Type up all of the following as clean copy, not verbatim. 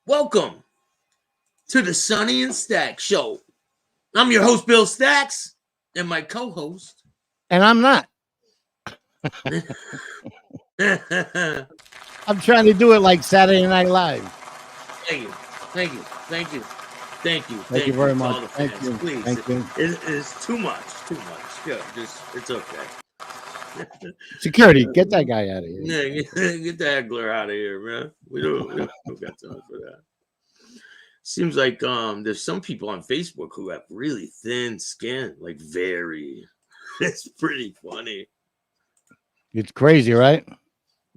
Welcome to the Sonny and Staxx show. I'm your host, Bill Staxx, and my co-host. And I'm not. Thank I'm trying to do it like Saturday Night Live. you. Thank you very to much. all the Thank fans. you. Please. Thank you. It's too much. Yeah, it's okay. Security, get that guy out of here. Yeah, get the heckler out of here, man. We don't got time for that. Seems like there's some people on Facebook who have really thin skin, like very. It's pretty funny. It's crazy, right?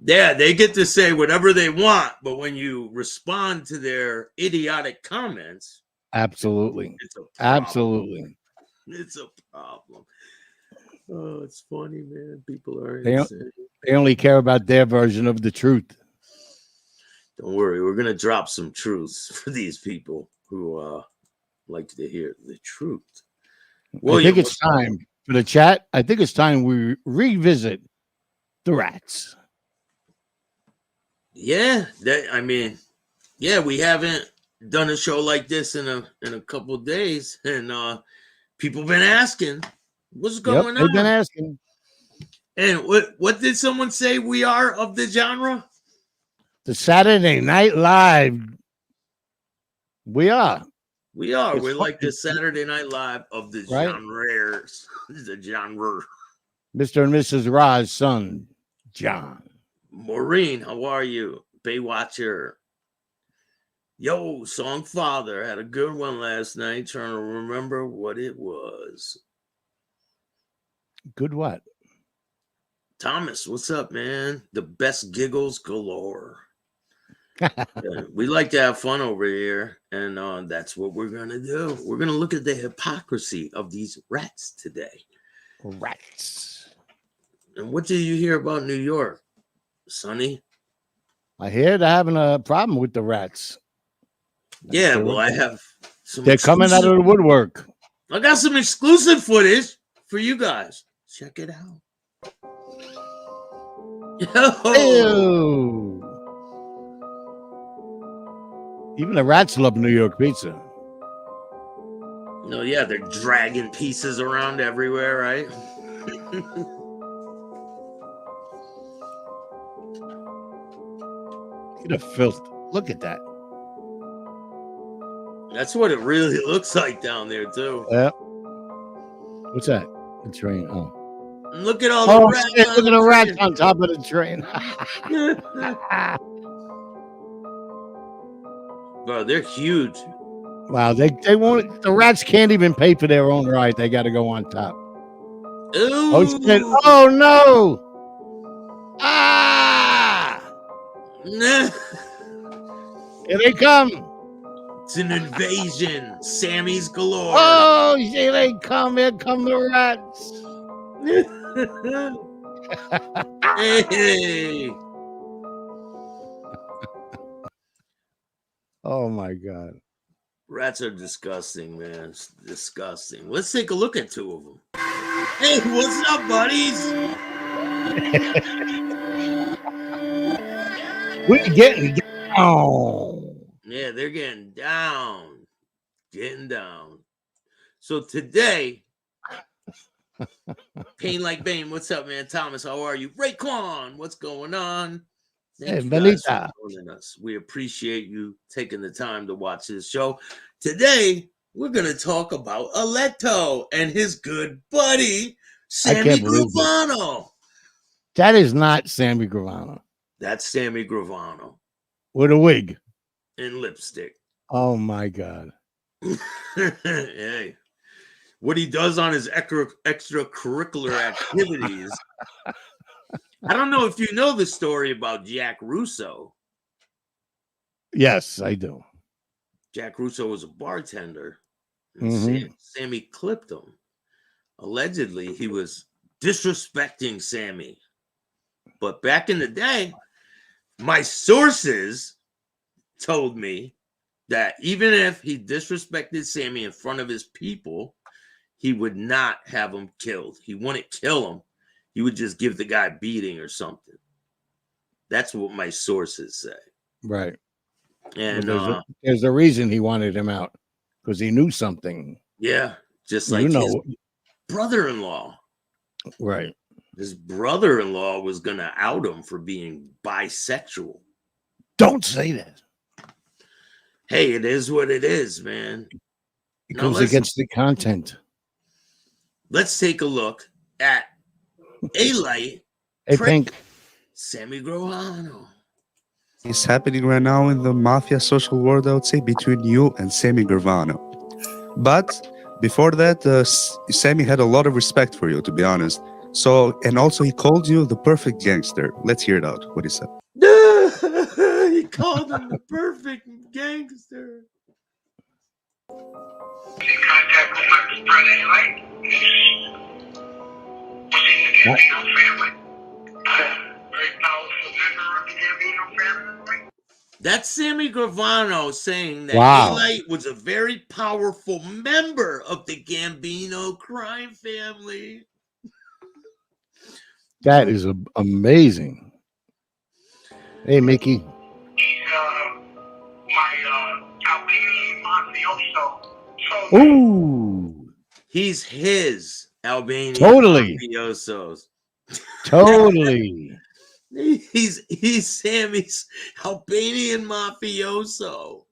Yeah, they get to say whatever they want, but when you respond to their idiotic comments, Absolutely. it's a problem. Absolutely. It's a problem. Oh, it's funny, man. People are They insane. They only care about their version of the truth. Don't worry, we're gonna drop some truths for these people who like to hear the truth. I think it's time for the chat. I think it's time we revisit the rats. Yeah, we haven't done a show like this in a couple of days, and people been asking what's going on. They've been asking. And what did someone say we are of the genre? The Saturday Night Live. We are. We're like the Saturday Night Live of the genres. The genre. Mr. and Mrs. Ra's son, John. Maureen, how are you? Baywatcher. Yo, Song Father had a good one last night. Trying to remember what it was. Good what? Thomas, what's up, man? The best giggles galore. Yeah, we like to have fun over here, and that's what we're going to do. We're going to look at the hypocrisy of these rats today. Rats. And what did you hear about New York, Sonny? I hear they're having a problem with the rats. Yeah, well, I have some. They're coming out of the woodwork. I got some exclusive footage for you guys. Check it out. Ew. Even the rats love New York pizza. No, yeah, they're dragging pieces around everywhere, right? Look at the filth. Look at that. That's what it really looks like down there, too. Yeah. What's that? The train. Oh. Look at all the rats. Shit, look at the rats on top of the train. Bro, they're huge. Wow, they won't. The rats can't even pay for their own ride. They got to go on top. Ooh. Oh shit! Oh no! Ah! Here they come! It's an invasion. Sammy's galore. Oh, here they come! Here come the rats! Hey! Oh my god! Rats are disgusting, man. It's disgusting. Let's take a look at two of them. Hey, what's up, buddies? We're getting down. Yeah, they're getting down. Getting down. So today, Pain Like Bane, what's up, man? Thomas, how are you? Raekwon, what's going on? Thank you guys for joining us. We appreciate you taking the time to watch this show. Today, we're going to talk about Aletto and his good buddy, Sammy Gravano. That is not Sammy Gravano. That's Sammy Gravano. With a wig. And lipstick. Oh, my God. Hey. What he does on his extracurricular activities. I don't know if you know the story about Jack Russo. Yes, I do. Jack Russo was a bartender. And Sammy clipped him. allegedly he was disrespecting Sammy. But back in the day, my sources told me that even if he disrespected Sammy in front of his people, he would not have him killed. He wouldn't kill him. He would just give the guy a beating or something. That's what my sources say. Right. And there's a reason he wanted him out, because he knew something. Yeah, just like his brother-in-law. Right. His brother-in-law was going to out him for being bisexual. Don't say that. Hey, it is what it is, man. It goes against the content. Let's take a look at A-Light. Hey, Pink. Sammy Gravano. It's happening right now in the mafia social world, I would say, between you and Sammy Gravano. But before that, Sammy had a lot of respect for you, to be honest. So, and also he called you the perfect gangster. Let's hear it out, what he said. He called him the perfect gangster. In contact with my brother A-Light. Was in the Gambino family. Very powerful member of the Gambino family. That's Sammy Gravano saying that A-Light was a very powerful member of the Gambino crime family. That is amazing. Hey, Mickey. He's my Albanian mafioso. Ooh. He's his Albanian mafiosos. Totally. He's Sammy's Albanian mafioso.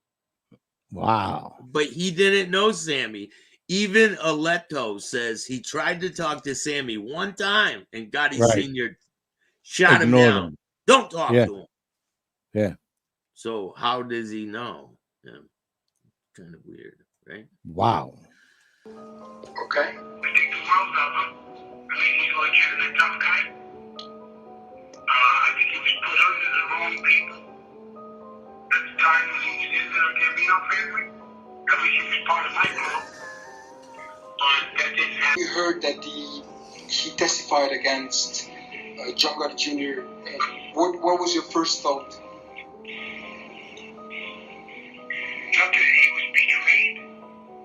Wow. But he didn't know Sammy. Even Aletto says he tried to talk to Sammy one time and Gotti Sr. shot him down. Don't talk to him. Yeah. So how does he know? Yeah. Kind of weird, right? Wow. Okay. I think the world of him. I mean, he's a legitimate tough guy. I think he was put under the wrong people at the time when he was in the Gambino family. At least he was part of my group. But that didn't happen. We heard that he testified against John Gotti Jr. What was your first thought? Not that he was betrayed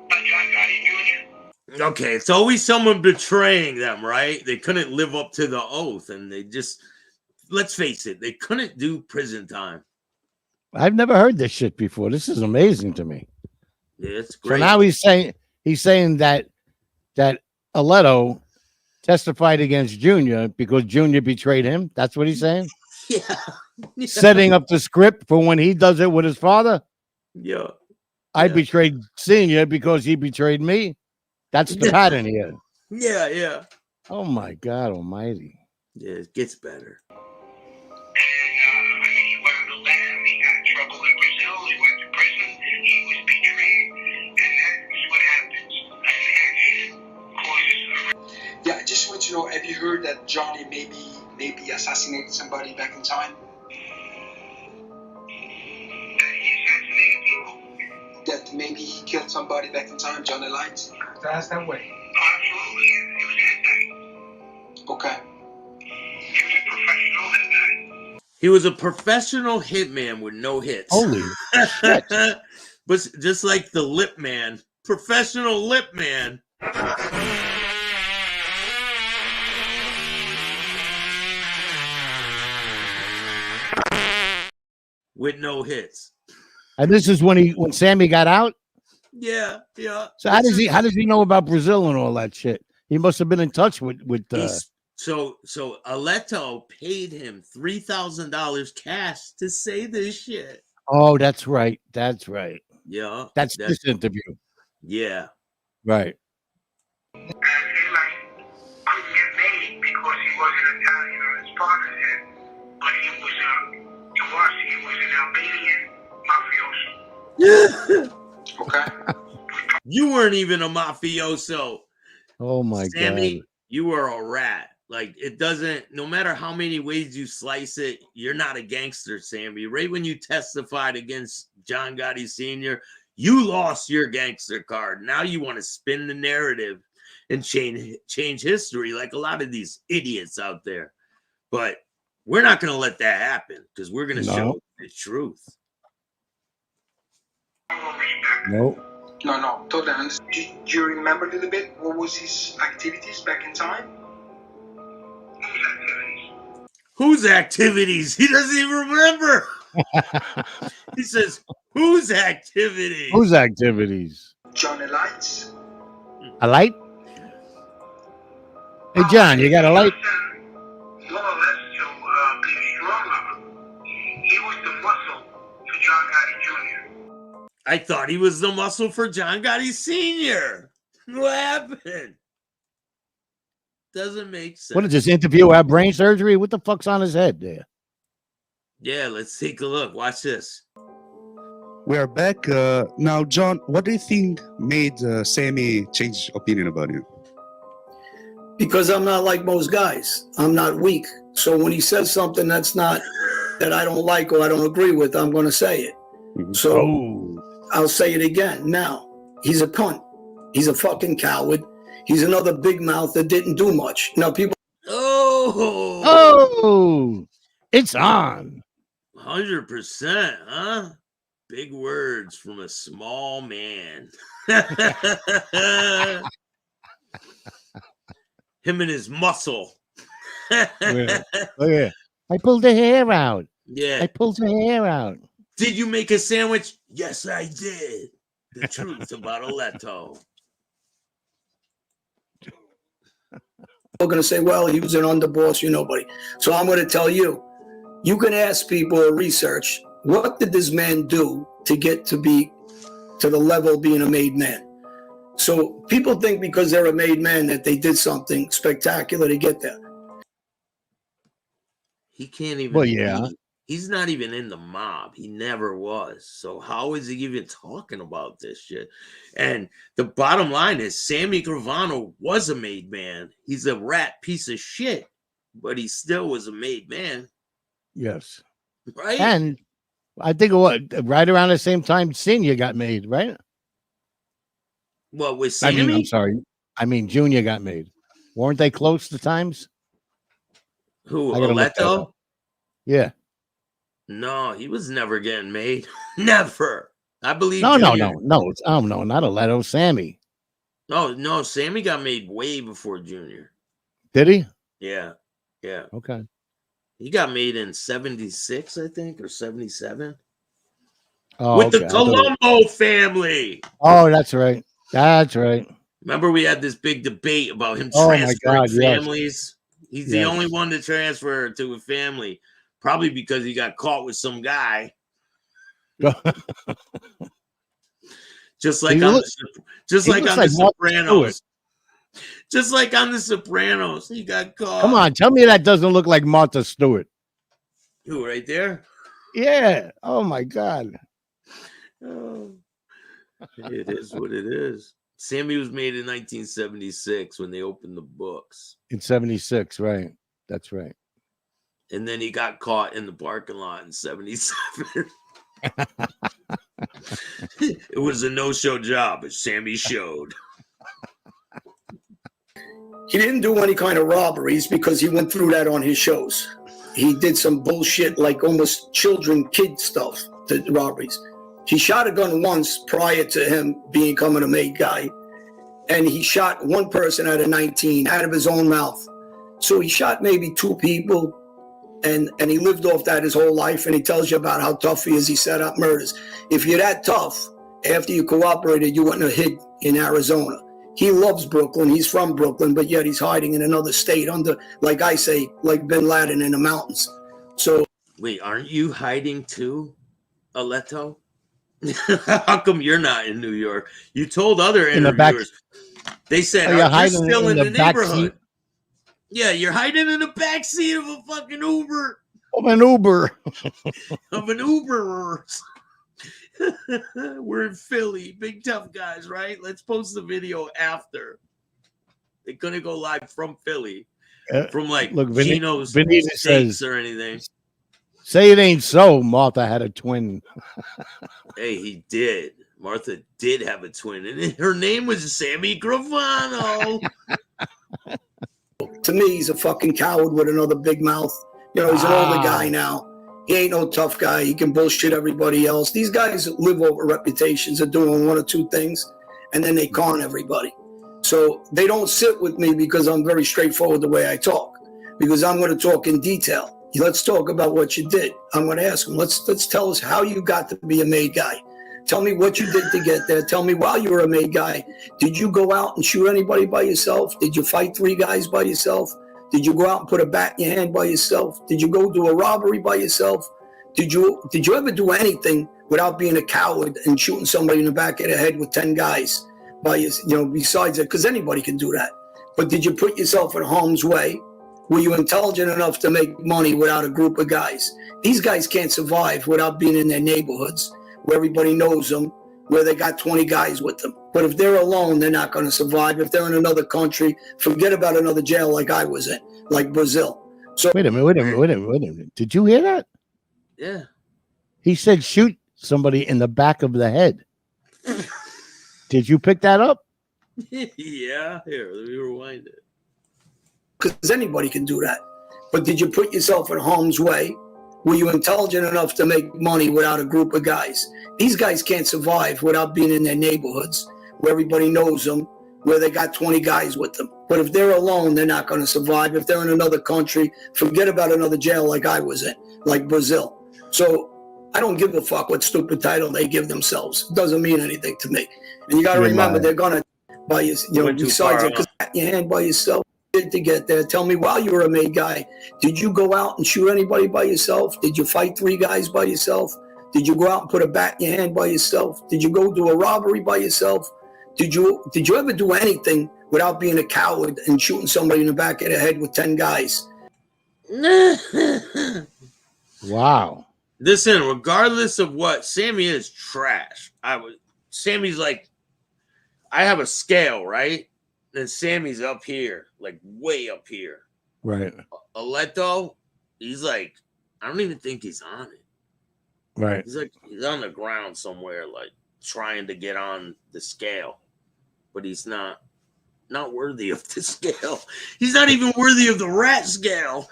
by John Gotti Jr. Okay, it's always someone betraying them, right? They couldn't live up to the oath, and they just, let's face it, they couldn't do prison time. I've never heard this shit before. This is amazing to me. Yeah, it's great. So now he's saying that Aletto testified against Junior because Junior betrayed him. That's what he's saying? Yeah. Setting up the script for when he does it with his father? Yeah. I betrayed Senior because he betrayed me. That's the pattern here. Yeah, yeah. Oh, my God almighty. Yeah, it gets better. And, he went on the lam. He got in trouble in Brazil. He went to prison. He was betrayed. And that's what happens. Action causes a... Yeah, I just want to know, have you heard that Johnny maybe assassinated somebody back in time? That he assassinated people? That maybe he killed somebody back in time, Johnny Light? That's that way. Absolutely, yeah. He was a hit guy. Okay. He was a professional hit guy. He was a professional hitman with no hits. Holy shit. But just like the lip man, professional lip man. With no hits. And this is when Sammy got out? Yeah, yeah. So how does he know about Brazil and all that shit? He must have been in touch with So Aletto paid him $3,000 cash to say this shit. Oh, that's right. That's right. Yeah. That's this interview. Yeah. Right. And he couldn't get made because he wasn't Italian on his father's head, but he was to us he was an Albanian mafioso. Okay. You weren't even a mafioso. Oh my Sammy, God. you were a rat. Like, it doesn't, no matter how many ways you slice it, you're not a gangster, Sammy. Right when you testified against John Gotti Sr., You lost your gangster card. Now you want to spin the narrative and change history like a lot of these idiots out there. But we're not going to let that happen because we're going to show the truth. No. No, totally understand. Do you remember a little bit what was his activities back in time? Whose activities? He doesn't even remember. He says, whose activities? Whose activities? John Elites? A light? Hey, John, you got a light? More or less to be a strong lover. He was the muscle for John Gotti Jr. I thought he was the muscle for John Gotti Sr. What happened? Doesn't make sense. What is this interview? Have brain surgery? What the fuck's on his head there? Yeah, let's take a look. Watch this. We are back. Now, John, what do you think made Sammy change opinion about you? Because I'm not like most guys. I'm not weak. So when he says something that's not, that I don't like or I don't agree with, I'm going to say it. So I'll say it again. Now, he's a cunt. He's a fucking coward. He's another big mouth that didn't do much. Now, people. Oh, it's on. 100%, huh? Big words from a small man. Him and his muscle. Oh, yeah. I pulled the hair out. Yeah. I pulled the hair out. Did you make a sandwich? Yes, I did. The truth about Aletto. We're going to say, well, he was an underboss, you know, buddy. So I'm going to tell you, you can ask people or research, what did this man do to get to be to the level of being a made man? So people think because they're a made man that they did something spectacular to get there. He can't even. Well, yeah. He's not even in the mob. He never was. So how is he even talking about this shit? And the bottom line is Sammy Gravano was a made man. He's a rat piece of shit, but he still was a made man. Yes. Right? And I think right around the same time Senior got made, right? What, with Sammy? I'm sorry. I mean, Junior got made. Weren't they close to times? Who, Aletto? Yeah. No, he was never getting made. Never. I believe. No, not Aletto. Sammy. No, Sammy got made way before Junior. Did he? Yeah. Okay. He got made in 76, I think, or 77. Oh, with the Colombo family. Oh, that's right. That's right. Remember, we had this big debate about him transferring families. Yes. He's the only one to transfer to a family, probably because he got caught with some guy. Just like on the Sopranos. Just like on the Sopranos, he got caught. Come on, tell me that doesn't look like Martha Stewart. Who, right there? Yeah. Oh my God. Oh, it is what it is. Sammy was made in 1976 when they opened the books. In 76, right? That's right. And then he got caught in the parking lot in 77. It was a no-show job, but Sammy showed. He didn't do any kind of robberies because he went through that on his shows. He did some bullshit like almost kid stuff to robberies. He shot a gun once prior to him becoming a made guy. And he shot one person out of 19 out of his own mouth. So he shot maybe 2 people and he lived off that his whole life. And he tells you about how tough he is. He set up murders. If you're that tough, after you cooperated, you wouldn't have hid in Arizona. He loves Brooklyn. He's from Brooklyn, but yet he's hiding in another state under, like I say, like Bin Laden in the mountains. So wait, aren't you hiding too, Aletto? How come you're not in New York? You told other interviewers. They said, you're still in the neighborhood. Yeah, you're hiding in the backseat of a fucking Uber. Of an Uber. Of an Uber. We're in Philly. Big tough guys, right? Let's post the video after. They're going to go live from Philly. From Gino's Steaks or anything. Say it ain't so. Martha had a twin. Hey, he did. Martha did have a twin, and her name was Sammy Gravano. To me, he's a fucking coward with another big mouth. You know, he's an older guy now. He ain't no tough guy. He can bullshit everybody else. These guys live over reputations of doing one or two things, and then they con everybody. So they don't sit with me because I'm very straightforward the way I talk, because I'm going to talk in detail. Let's talk about what you did. I'm going to ask them, let's tell us how you got to be a made guy. Tell me what you did to get there. Tell me while you were a made guy, did you go out and shoot anybody by yourself? Did you fight 3 guys by yourself? Did you go out and put a bat in your hand by yourself? Did you go do a robbery by yourself? Did you ever do anything without being a coward and shooting somebody in the back of the head with 10 guys by you know, besides that? Because anybody can do that. But did you put yourself in harm's way? Were you intelligent enough to make money without a group of guys? These guys can't survive without being in their neighborhoods where everybody knows them, where they got 20 guys with them. But if they're alone, they're not going to survive. If they're in another country, forget about another jail like I was in, like Brazil. So wait a minute. Did you hear that? Yeah. He said shoot somebody in the back of the head. Did you pick that up? Yeah. Here, let me rewind it. Because anybody can do that. But did you put yourself in harm's way? Were you intelligent enough to make money without a group of guys? These guys can't survive without being in their neighborhoods where everybody knows them, where they got 20 guys with them. But if they're alone, they're not going to survive. If they're in another country, forget about another jail like I was in, like Brazil. So I don't give a fuck what stupid title they give themselves. It doesn't mean anything to me. And you got to remember, they're going to, by you know, besides it, because your hand by yourself to get there. Tell me while you were a made guy, did you go out and shoot anybody by yourself? Did you fight 3 guys by yourself? Did you go out and put a bat in your hand by yourself? Did you go do a robbery by yourself? Did you ever do anything without being a coward and shooting somebody in the back of the head with 10 guys? Wow. Listen, regardless of what, Sammy is trash. Sammy's like, I have a scale, right? And Sammy's up here, like way up here. Right. Aleto, he's like, I don't even think he's on it. Right. He's like, he's on the ground somewhere, like trying to get on the scale, but he's not worthy of the scale. He's not even worthy of the rat scale.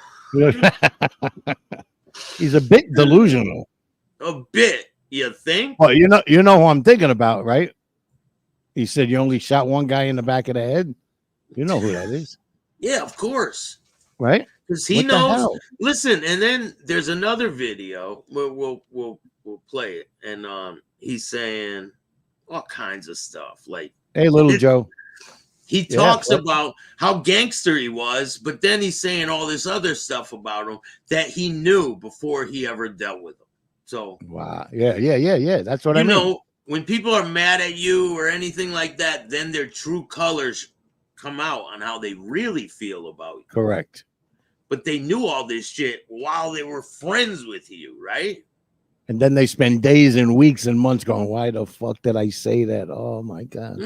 He's a bit delusional. A bit, you think? Well, you know who I'm thinking about, right? He said you only shot 1 guy in the back of the head. You know who that is. Yeah, of course. Right? Because he knows. Listen, and then there's another video where we'll play it, and he's saying all kinds of stuff. Like, hey, little Joe. He talks about how gangster he was, but then he's saying all this other stuff about him that he knew before he ever dealt with him. So wow, yeah. That's what I mean. You know, when people are mad at you or anything like that, then their true colors come out on how they really feel about you. Correct. But they knew all this shit while they were friends with you, right? And then they spend days and weeks and months going, why the fuck did I say that? Oh, my God.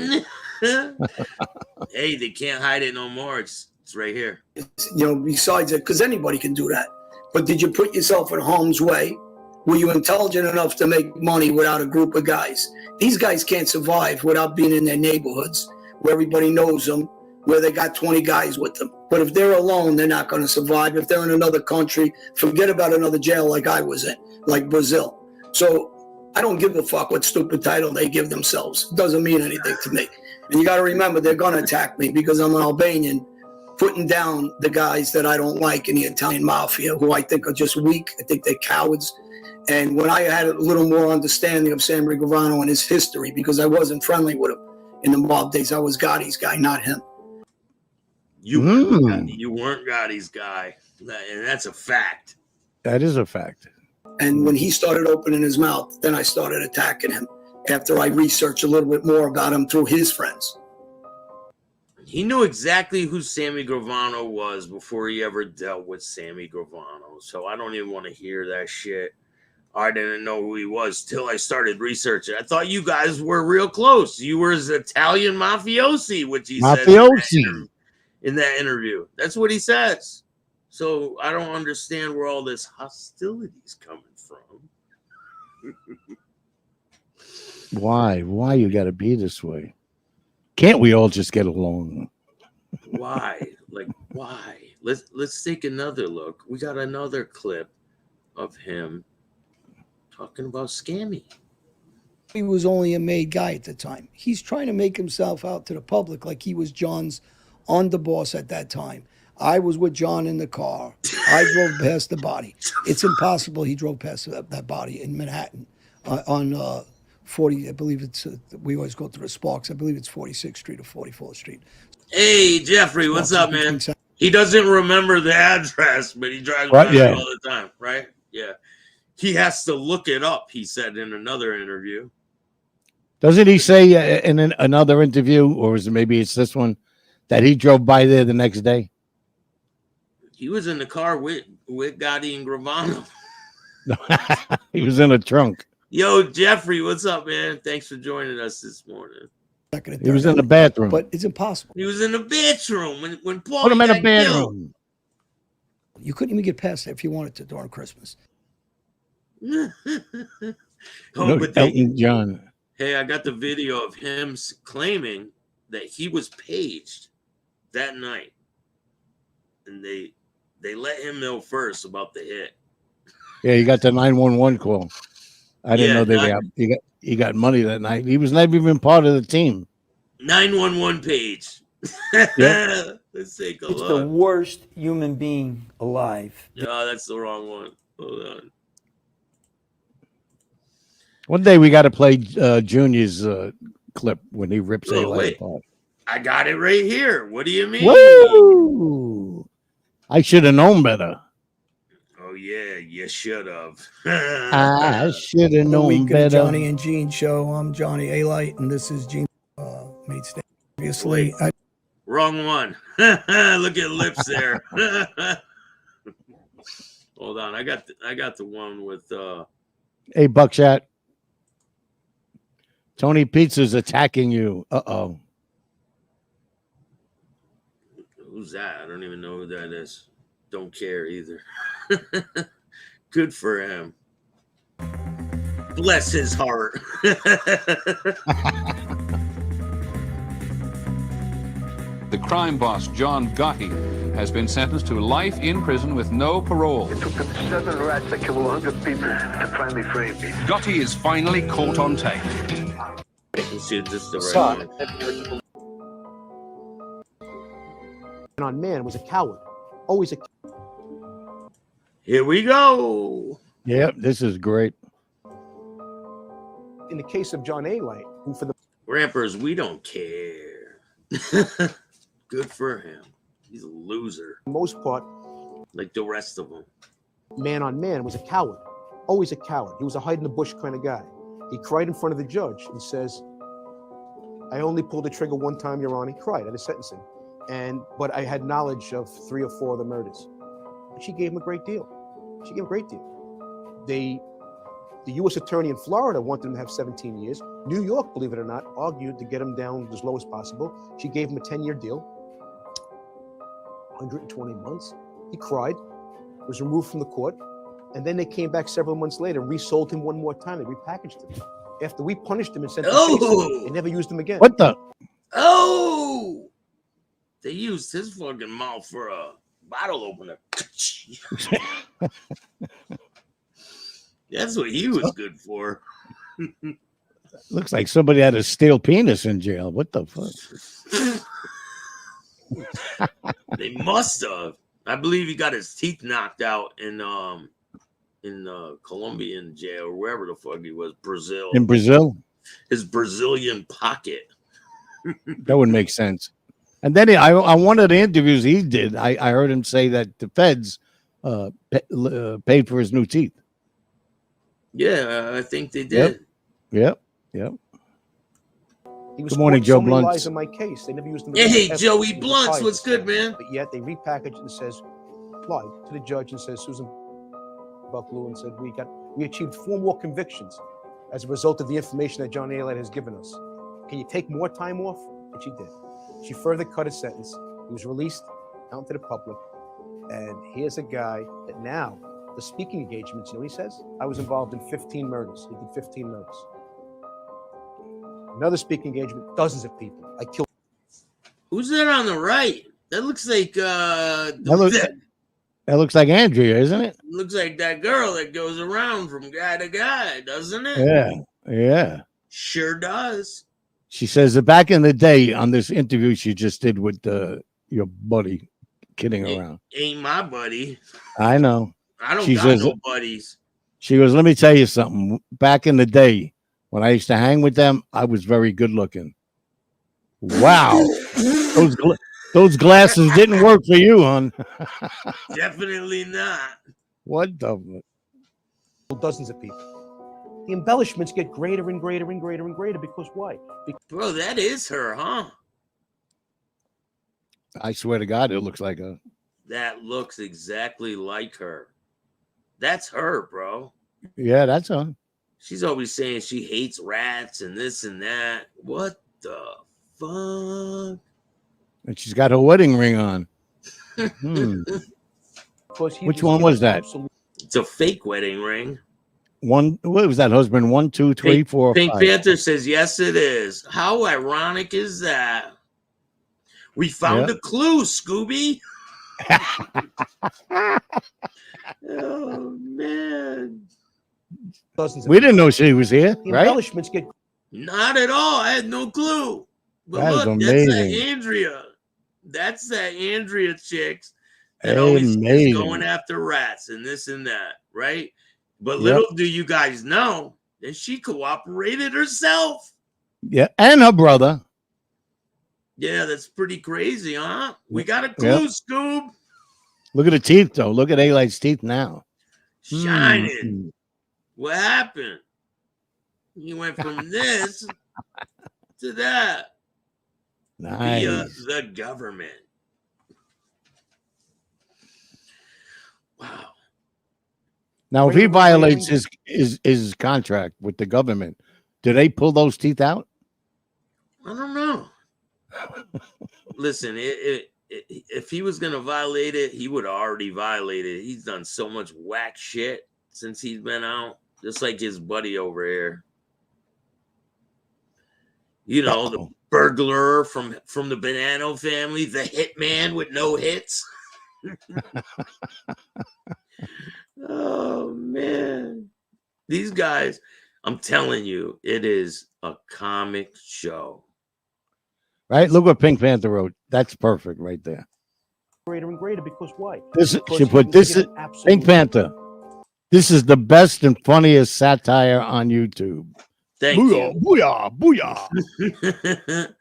Hey, they can't hide it no more. It's right here. You know, besides it, because anybody can do that. But did you put yourself in harm's way? Were you intelligent enough to make money without a group of guys? These guys can't survive without being in their neighborhoods where everybody knows them, where they got 20 guys with them. But if they're alone, they're not going to survive. If they're in another country, forget about another jail like I was in, like Brazil. So I don't give a fuck what stupid title they give themselves. It doesn't mean anything to me. And you got to remember, they're going to attack me because I'm an Albanian, putting down the guys that I don't like in the Italian mafia, who I think are just weak. I think they're cowards. And when I had a little more understanding of Sammy Gravano and his history, because I wasn't friendly with him in the mob days, I was Gotti's guy, not him. You weren't Gotti's guy, and that's a fact. That is a fact. And when he started opening his mouth, then I started attacking him after I researched a little bit more about him through his friends. He knew exactly who Sammy Gravano was before he ever dealt with Sammy Gravano. So I don't even want to hear that shit. I didn't know who he was till I started researching. I thought you guys were real close. You were his Italian mafiosi, which he said in that interview. That's what he says. So I don't understand where all this hostility is coming from. Why? Why you got to be this way? Can't we all just get along? Why? Like, why? Let's take another look. We got another clip of him talking about Scammy. He was only a made guy at the time. He's trying to make himself out to the public like he was John's underboss at that time. I was with John in the car. I drove past the body. It's impossible he drove past that body in Manhattan on 40. I believe it's, we always go through the Sparks. I believe it's 46th Street or 44th Street. Hey, Jeffrey, what's up, man? He doesn't remember the address, but he drives by there all the time, right? Yeah. He has to look it up, he said in another interview. Doesn't he say in another interview, or is it maybe it's this one, that he drove by there the next day? He was in the car with Gotti and Gravano. He was in a trunk. Yo, Jeffrey, what's up, man? Thanks for joining us this morning. He was in the bathroom. But it's impossible. He was in the bathroom when Paul put him in a bathroom. Killed. You couldn't even get past it if you wanted to during Christmas. Elton John. Hey, I got the video of him claiming that he was paged that night, and they let him know first about the hit. Yeah, he got the 911 call. I didn't know that he got money that night. He was never even part of the team. 911 page. Yep. Let's take a It's look. the worst human being alive. No, that's the wrong one. Hold on. One day we got to play Junior's clip when he rips A-Light apart. I got it right here. What do you mean? Woo! I should have known better. Oh yeah, you should have. I should have known better. Johnny and Gene show. I'm Johnny A-Light, and this is Gene. Made obviously. Wrong one. Look at lips there. Hold on, I got the one with. Hey, Buckshot. Tony Pizza's attacking you. Uh-oh. Who's that? I don't even know who that is. Don't care either. Good for him. Bless his heart. The crime boss, John Gotti, has been sentenced to life in prison with no parole. It took them 7 rats that killed 100 people to finally frame me. Gotti is finally caught on tape. Shoot, this is the right one. On man was a coward. Always a Here we go. Yep, this is great. In the case of John A-Light, who for the Rappers, we don't care. Good for him. He's a loser. most part, Like the rest of them. man on man was a coward. Always a coward. He was a hide in the bush kind of guy. He cried in front of the judge and says, I only pulled the trigger one time, Your Honor. He cried at his sentencing. But I had knowledge of 3 or 4 of the murders. And she gave him a great deal. She gave him a great deal. The U.S. attorney in Florida wanted him to have 17 years. New York, believe it or not, argued to get him down as low as possible. She gave him a 10-year deal, 120 months. He cried, was removed from the court, and then they came back several months later and resold him one more time. They repackaged him. After we punished him and sent him to prison, they never used him again. What the? Oh! They used his fucking mouth for a bottle opener. That's what he was good for. Looks like somebody had a steel penis in jail. What the fuck? They must have. I believe he got his teeth knocked out in Colombian jail or wherever the fuck he was, Brazil. In Brazil? His Brazilian pocket. That would make sense. And then on one of the interviews he did, I heard him say that the feds paid for his new teeth. Yeah, I think they did. Yep. He was Good morning, caught Joe so many Blunt. lies in my case. They never used him. Hey, ever. Joey He was Blunts, fired. what's good, man? But yet they repackaged and says, applied to the judge and says, Susan Bucklew, and said, we achieved 4 more convictions as a result of the information that John A-Light has given us. Can you take more time off? And she did. She further cut his sentence. He was released out into the public. And here's a guy that now, the speaking engagements, you know what he says? I was involved in 15 murders. He did 15 murders. Another speaking engagement, dozens of people. I killed. Who's that on the right? That looks like That looks like Andrea, isn't it? looks like that girl that goes around from guy to guy, doesn't it? Yeah, yeah. Sure does. She says that back in the day on this interview she just did with your buddy, kidding around. Ain't my buddy. I know. I don't She got says, no buddies. She goes, let me tell you something. Back in the day when I used to hang with them, I was very good looking. Wow. Those glasses didn't work for you, hon. Definitely not. What the? Dozens of people. The embellishments get greater and greater and greater and greater because why? Bro, that is her, huh? I swear to God, it looks like her. That looks exactly like her. That's her, bro. Yeah, that's her. She's always saying she hates rats and this and that. What the fuck? And she's got her wedding ring on. Which one was that? It's a fake wedding ring. What was that, husband? 1, 2, 3, 4, Pink 5. Panther says, yes, it is. How ironic is that? We found a clue, Scooby. Oh, man. We didn't know she was here, The right? embellishments get Not at all. I had no clue. But That is look, amazing. that's that Andrea. That's that Andrea chicks that always is Amazing. going after rats and this and that, right? But little do you guys know that she cooperated herself. Yeah, and her brother. Yeah, that's pretty crazy, huh? We got a clue, Scoob. Look at the teeth, though. Look at A-Light's teeth now. Shining. What happened? You went from this to that. Nice. Via the government. Wow. Now, if he violates his contract with the government, do they pull those teeth out? I don't know. Listen, if he was going to violate it, he would have already violated it. He's done so much whack shit since he's been out, just like his buddy over here. You know, the burglar from the Bonanno family, the hitman with no hits. Oh, man. These guys, I'm telling you, it is a comic show. Right? Look what Pink Panther wrote. That's perfect right there. greater and greater because why? She put this is Pink Panther. This is the best and funniest satire on YouTube. Thank Booyah, you. Booyah, booyah.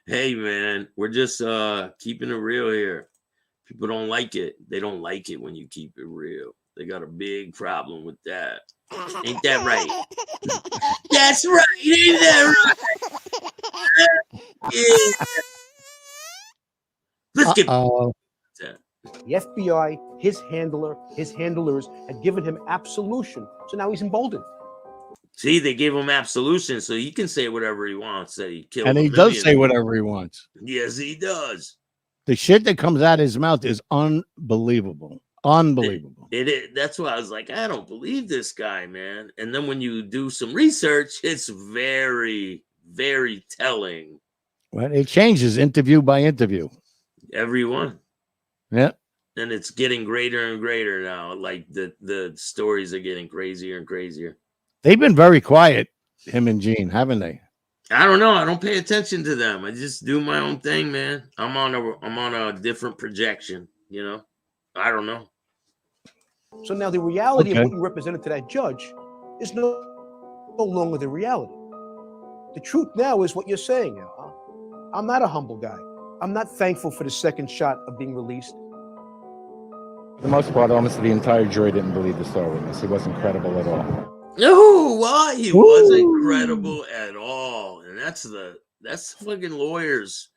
Hey, man, we're just keeping it real here. People don't like it. They don't like it when you keep it real. They got a big problem with that. Ain't that right? That's right. Ain't that right? Yeah. Let's get the FBI, his handlers had given him absolution. So now he's emboldened. See, they gave him absolution, so he can say whatever he wants. That he killed, And he does say whatever he wants. Yes, he does. The shit that comes out of his mouth is unbelievable. Unbelievable. It is. That's why I was like, I don't believe this guy, man. And then when you do some research, it's very, very telling. Well, it changes interview by interview. Everyone. Yeah. And it's getting greater and greater now. Like the stories are getting crazier and crazier. They've been very quiet, him and Gene, haven't they? I don't know. I don't pay attention to them. I just do my own thing, man. I'm on a different projection, you know. I don't know. So now the reality of what you represented to that judge is no longer the reality. The truth now is what you're saying now. Huh? I'm not a humble guy. I'm not thankful for the second shot of being released. For the most part, almost the entire jury didn't believe the star witness. He wasn't credible at all. No, why? He wasn't credible at all. And that's fucking lawyers.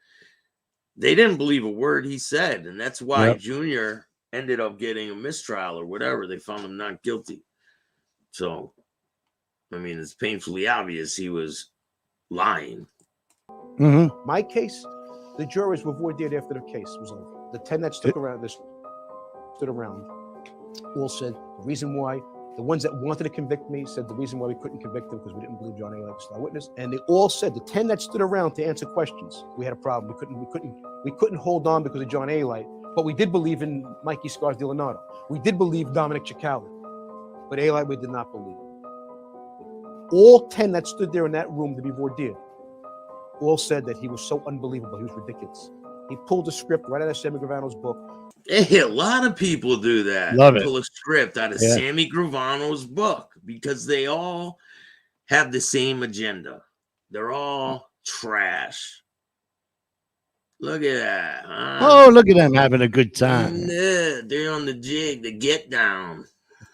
They didn't believe a word he said. And that's why Junior ended up getting a mistrial or whatever. They found him not guilty. So, I mean, it's painfully obvious he was lying. Mm-hmm. My case, the jurors were voir dire after the case was over. The 10 that stood around all said the reason why The ones that wanted to convict me said the reason why we couldn't convict him because we didn't believe John A. Light was a star witness. And they all said, the 10 that stood around to answer questions, we had a problem. We couldn't hold on because of John A. Light, but we did believe in Mikey Scars DiLeonardo. We did believe Dominic Cicalli, but A. Light we did not believe. All 10 that stood there in that room to be vordeered all said that he was so unbelievable. He was ridiculous. He pulled a script right out of Sammy Gravano's book. Hey, a lot of people do that. Love They it. pull a script out of Sammy Gravano's book because they all have the same agenda. They're all trash. Look at that. Huh? Oh, look at them having a good time. Yeah, they're on the jig, the get down.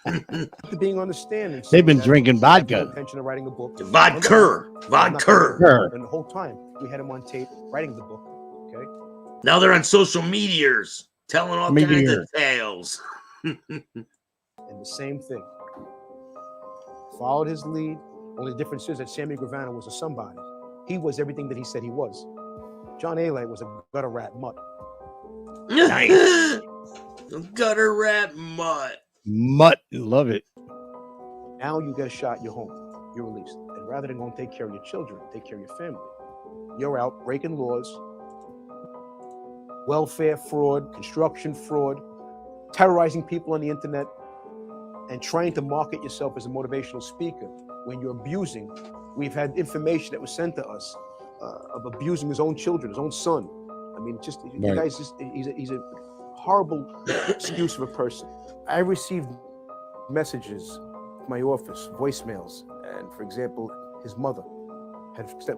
After being on the stand, and They've been that drinking he had no vodka. intention of writing a book. Vodka. And the whole time we had him on tape writing the book. Okay. Now they're on social medias telling all kinds of tales. And the same thing. Followed his lead. Only the difference is that Sammy Gravano was a somebody. He was everything that he said he was. John A. Light was a gutter rat mutt. Nice. Gutter rat mutt. Mutt. Love it. Now you get a shot, you're home. You're released. And rather than go and take care of your children, take care of your family, you're out breaking laws, welfare fraud, construction fraud, terrorizing people on the internet, and trying to market yourself as a motivational speaker when you're abusing. We've had information that was sent to us of abusing his own children, his own son. I mean, just the guy's he's a horrible excuse of a person. I received messages from my office, voicemails, and for example, his mother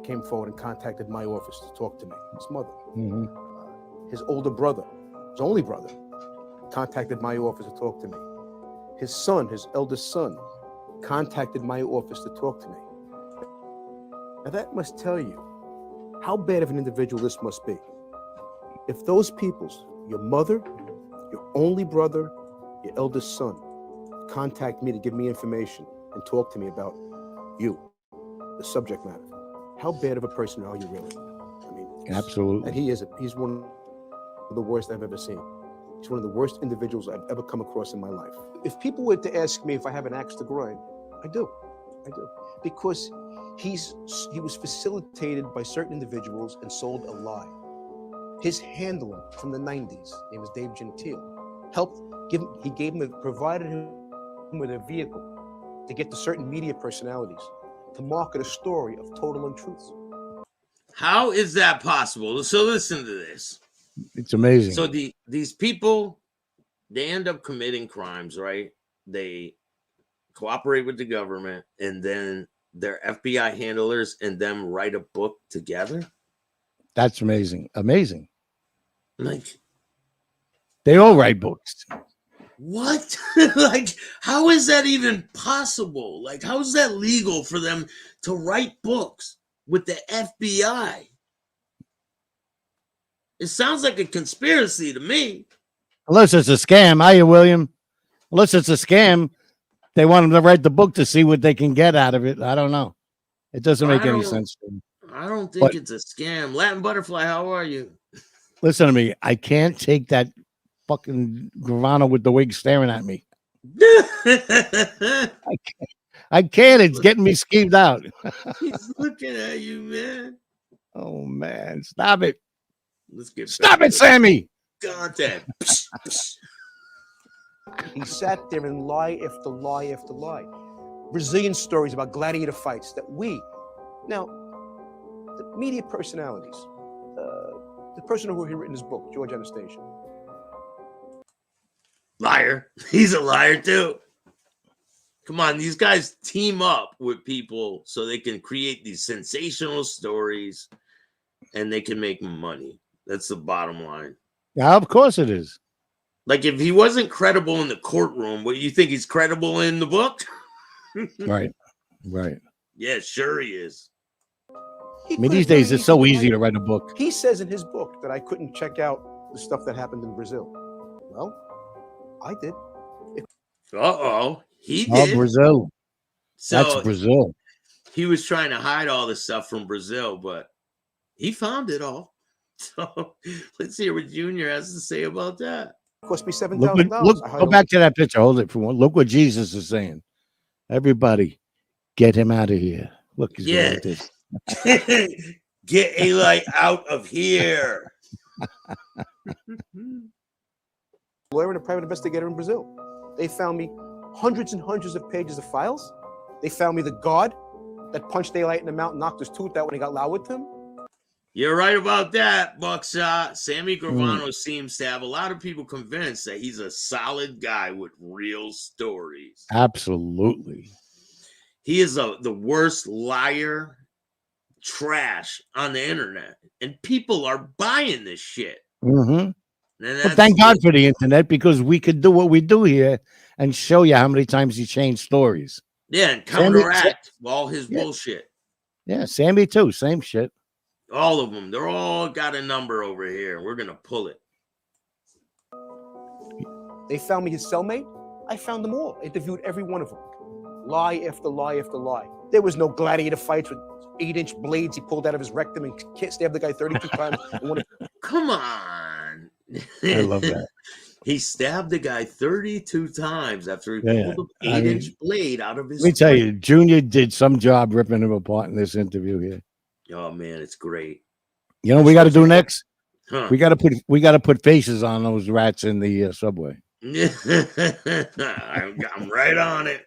came forward and contacted my office to talk to me. His mother, his older brother, his only brother, contacted my office to talk to me. His son, his eldest son, contacted my office to talk to me. Now that must tell you how bad of an individual this must be. If those people's, your mother, your only brother, your eldest son, contact me to give me information and talk to me about you, the subject matter, how bad of a person are you really? I mean, absolutely. And he's one of the worst I've ever seen. He's one of the worst individuals I've ever come across in my life. If people were to ask me if I have an axe to grind, I do. Because he was facilitated by certain individuals and sold a lie. His handler from the 90s, name was Dave Gentile, provided him with a vehicle to get to certain media personalities to market a story of total untruths. How is that possible? So listen to this. It's amazing. So these people, they end up committing crimes, right? They cooperate with the government, and then their FBI handlers and them write a book together. That's amazing. Amazing. Like, they all write books. What? Like, how is that even possible? Like, how is that legal for them to write books with the FBI? It sounds like a conspiracy to me. Unless it's a scam. Are you, William? Unless it's a scam, they want them to write the book to see what they can get out of it. I don't know. It doesn't make any sense to me. I don't think it's a scam. Latin Butterfly, how are you? Listen to me. I can't take that fucking Gravano with the wig staring at me. I can't. It's getting me skeeved out. He's looking at you, man. Oh, man. Stop it. Let's get Stop it, Sammy. Contact. He sat there and lie after lie after lie. Brazilian stories about gladiator fights that now, the media personalities, the person who had written this book, George Anastasia. Liar. He's a liar too. Come on, these guys team up with people so they can create these sensational stories and they can make money. That's the bottom line. Yeah, of course it is. Like, if he wasn't credible in the courtroom, what, you think he's credible in the book? Right. Yeah, sure he is. I mean, these days it's so easy to write a book. He says in his book that I couldn't check out the stuff that happened in Brazil. Well, I did. He did. Oh, Brazil. So that's Brazil. He was trying to hide all this stuff from Brazil, but he found it all. So let's hear what Junior has to say about that. It cost me $7,000. Go back to that picture. Hold it for one. Look what Jesus is saying. Everybody, get him out of here. Look, he's going Yeah. like this. Get Eli out of here. Lawyer and a private investigator in Brazil. They found me hundreds and hundreds of pages of files. They found me the guard that punched daylight in the mouth and knocked his tooth out when he got loud with him. You're right about that, Buckshot. Sammy Gravano seems to have a lot of people convinced that he's a solid guy with real stories. Absolutely. He is the worst liar, trash on the internet, and people are buying this shit. Mm-hmm. Well, thank God for the internet, because we could do what we do here and show you how many times he changed stories. Yeah, and counteract all his bullshit. Yeah, Sammy too, same shit. All of them. They're all got a number over here. We're going to pull it. They found me his cellmate. I found them all. Interviewed every one of them. Lie after lie after lie. There was no gladiator fights with 8-inch blades he pulled out of his rectum and stabbed the guy 32 times. Come on. I love that. He stabbed the guy 32 times after he pulled an 8-inch blade out of his Let me tell you, Junior did some job ripping him apart in this interview here. Oh man, it's great. You know what we got to do next? Huh. We got to put faces on those rats in the subway. I'm right on it.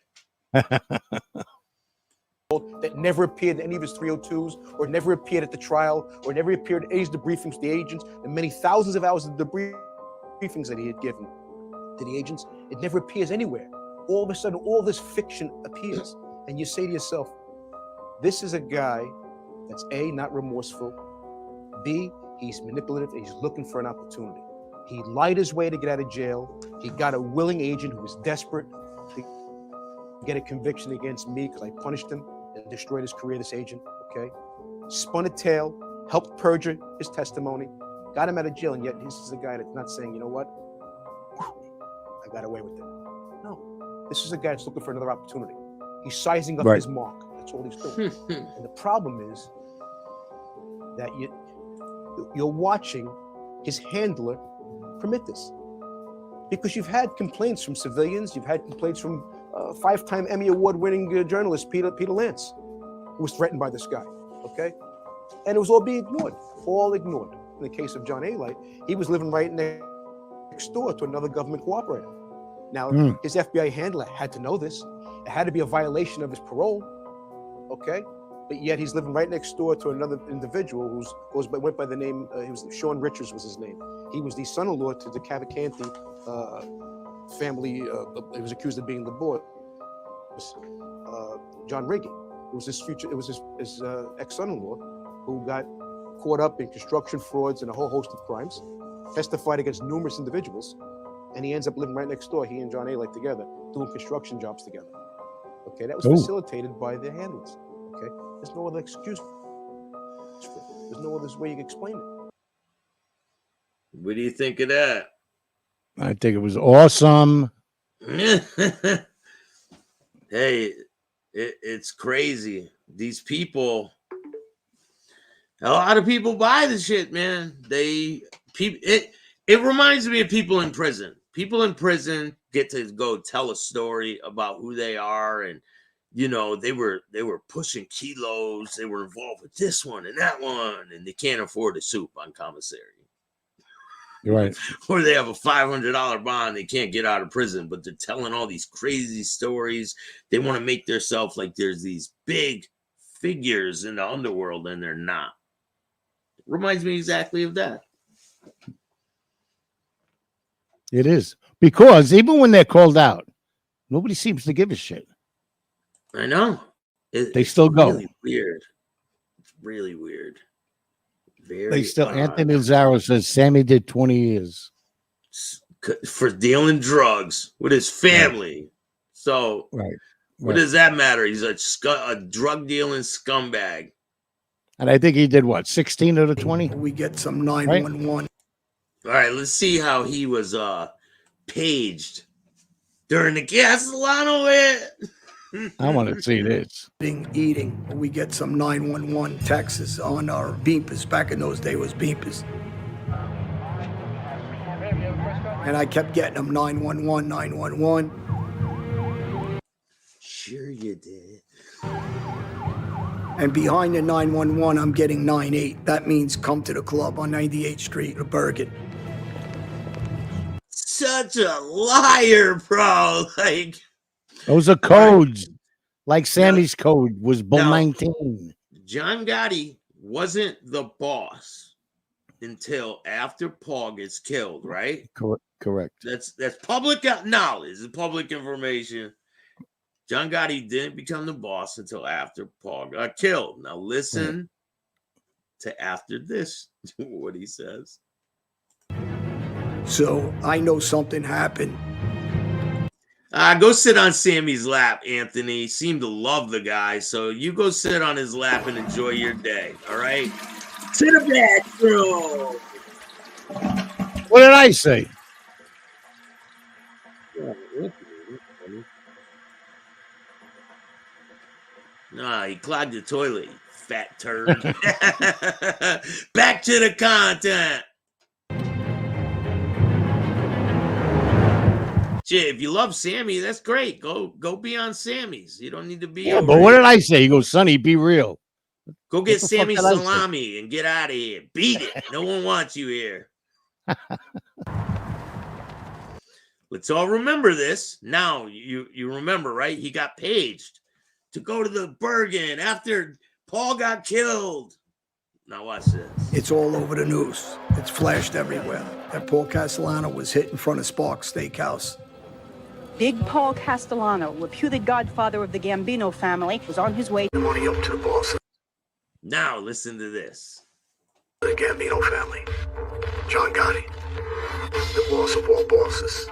That never appeared in any of his 302s, or never appeared at the trial, or never appeared in any of the briefings to the agents, and many thousands of hours of the briefings that he had given to the agents. It never appears anywhere. All of a sudden, all this fiction appears, and you say to yourself, this is a guy that's A, not remorseful, B, he's manipulative, and he's looking for an opportunity. He lied his way to get out of jail. He got a willing agent who was desperate to get a conviction against me because I punished him and destroyed his career, this agent, okay? Spun a tale, helped perjure his testimony, got him out of jail, and yet this is a guy that's not saying, you know what, I got away with it. No, this is a guy that's looking for another opportunity. He's sizing up his mark. That's all he's doing. And the problem is that you're watching his handler permit this. Because you've had complaints from civilians, you've had complaints from 5-time Emmy Award-winning journalist Peter Lance, who was threatened by this guy, okay? And it was all being ignored, all ignored. In the case of John A. he was living right next door to another government cooperator. Now, his FBI handler had to know this. It had to be a violation of his parole, okay? But yet he's living right next door to another individual went by the name, he was Sean Richards was his name. He was the son-in-law to the Cavalcanti family. He was accused of being the boss. John Riggi. It was his ex-son-in-law who got caught up in construction frauds and a whole host of crimes, testified against numerous individuals, and he ends up living right next door, he and John A. together, doing construction jobs together. Okay, that was facilitated by the handlers. Okay, there's no other excuse. There's no other way you can explain it. What do you think of that? I think it was awesome. Hey, it's crazy. These people, a lot of people buy the shit, man. It reminds me of people in prison. People in prison get to go tell a story about who they are, and you know, they were pushing kilos, they were involved with this one and that one, and they can't afford a soup on commissary. You're right. Or they have a $500 bond, they can't get out of prison, but they're telling all these crazy stories. They want to make themselves like there's these big figures in the underworld, and they're not. It reminds me exactly of that. It is. Because even when they're called out, nobody seems to give a shit. I know. They still go. Really weird. It's really weird. They still. Anthony Lazzaro says Sammy did 20 years for dealing drugs with his family. Right. So, what does that matter? He's a drug dealing scumbag. And I think he did what, 16 of the 20? We get some 911. Right? All right, let's see how he was paged during the gasoline over here. I want to see this. Eating. We get some 911 texts on our beepers. Back in those days, it was beepers. And I kept getting them 911, 911. Sure you did. And behind the 911, I'm getting 98. That means come to the club on 98th Street in Bergen. Such a liar, bro. Like, those are codes. Like Sammy's code was Bull 19. John Gotti wasn't the boss until after Paul gets killed, right? Correct. That's public knowledge. It's public information. John Gotti didn't become the boss until after Paul got killed. Now listen to after this, what he says. So I know something happened. Go sit on Sammy's lap, Anthony. Seemed to love the guy, so you go sit on his lap and enjoy your day. All right, to the bathroom. What did I say? Nah, he clogged the toilet, you fat turd. Back to the content. Shit, if you love Sammy, that's great. Go be on Sammy's. You don't need to be. Yeah, but what did I say? He goes, Sonny, be real. Go get Sammy salami and get out of here. Beat it. No one wants you here. Let's all remember this. Now you remember, right? He got paged to go to the Bergen after Paul got killed. Now watch this. It's all over the news. It's flashed everywhere that Paul Castellano was hit in front of Sparks Steakhouse. Big Paul Castellano, reputed godfather of the Gambino family, was on his way. Money up to the boss. Now listen to this. The Gambino family. John Gotti. The boss of all bosses.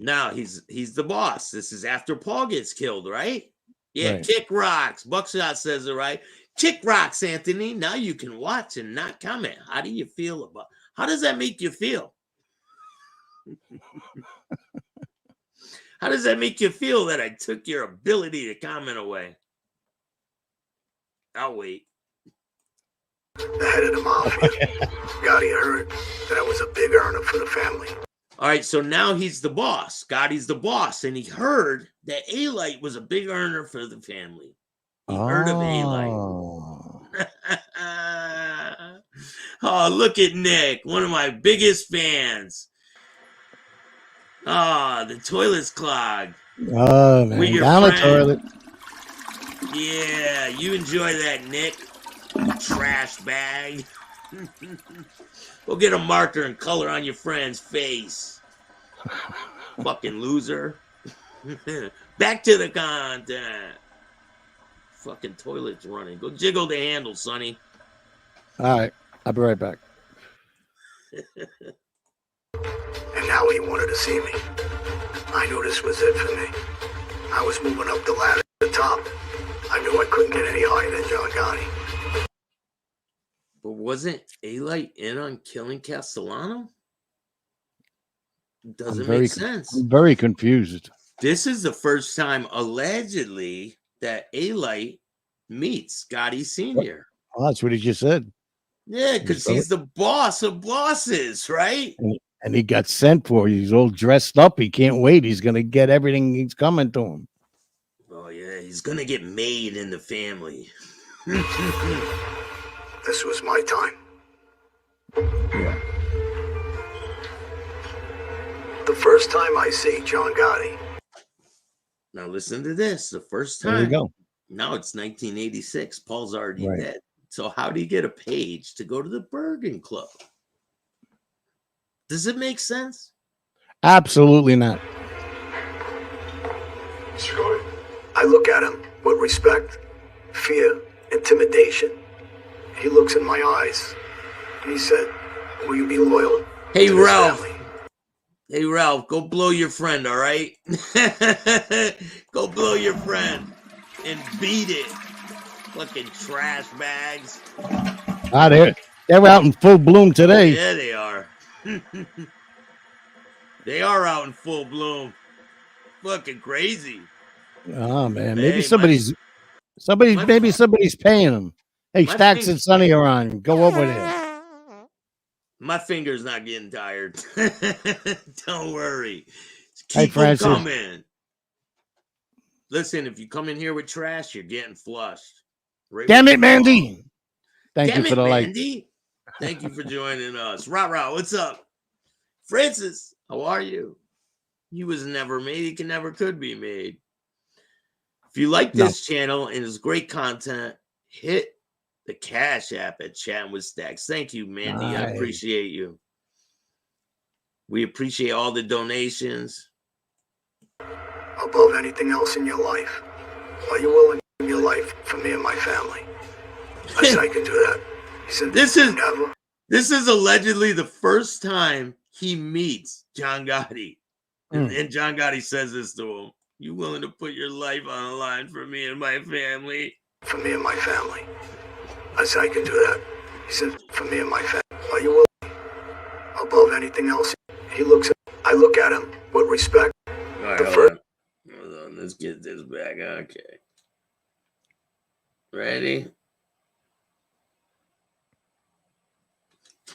Now he's the boss. This is after Paul gets killed, right? Yeah, Right. Kick rocks. Buckshot says it right. Kick rocks, Anthony. Now you can watch and not comment. How do you feel about? How does that make you feel? How does that make you feel that I took your ability to comment away? I'll wait. The head of the mafia. Gotti heard that I was a big earner for the family. All right, so now he's the boss. Gotti's the boss, and he heard that A-Light was a big earner for the family. He heard of A-Light. Oh, look at Nick, one of my biggest fans. Oh, the toilet's clogged. Oh, man. Down the toilet. Yeah, you enjoy that, Nick. Trash bag. Go get a marker and color on your friend's face. Fucking loser. Back to the content. Fucking toilet's running. Go jiggle the handle, Sonny. All right. I'll be right back. And now he wanted to see me. I knew this was it for me. I was moving up the ladder to the top. I knew I couldn't get any higher than John Gotti. But wasn't A-Light in on killing Castellano? Doesn't make sense. I'm very confused. This is the first time, allegedly, that A-Light meets Gotti Sr. Oh, that's what he just said. Yeah, because he's the boss of bosses, right? And he got sent for. He's all dressed up. He can't wait. He's going to get everything he's coming to him. Oh, yeah, he's going to get made in the family. This was my time. Yeah. The first time I see John Gotti. Now listen to this. The first time. There you go. Now it's 1986. Paul's already Right. dead. So how do you get a page to go to the Bergen Club? Does it make sense? Absolutely not. I look at him with respect, fear, intimidation. He looks in my eyes. He said, "Will you be loyal?" Hey, to this Ralph. family?" Hey, Ralph, go blow your friend, all right? Go blow your friend and beat it. Fucking trash bags. Ah, they're out in full bloom today. Yeah, they are. They are out in full bloom. Fucking crazy. Oh, man. Hey, Maybe somebody's paying them. Hey, my Staxx thing- and Sonny are on. Go over there. My finger's not getting tired. Don't worry. Hey, Keep them Francis. coming. Listen, if you come in here with trash, you're getting flushed. Right. Damn it, Mandy. Thank you for the like. Mandy. Thank you for joining us. Rah, what's up? Francis, how are you? He was never made. He can never could be made. If you like this channel and it's great content, hit the Cash App at Chattin with Staxx. Thank you, Mandy. Nice. I appreciate you. We appreciate all the donations. Above anything else in your life, are you willing to give your life for me and my family? I said I can do that. He said, this is allegedly the first time he meets John Gotti. And John Gotti says this to him. You willing to put your life on the line for me and my family? For me and my family. I said I can do that. He said, for me and my family. Are you willing? Above anything else. I look at him with respect. All right, hold on. Let's get this back. Okay. Ready?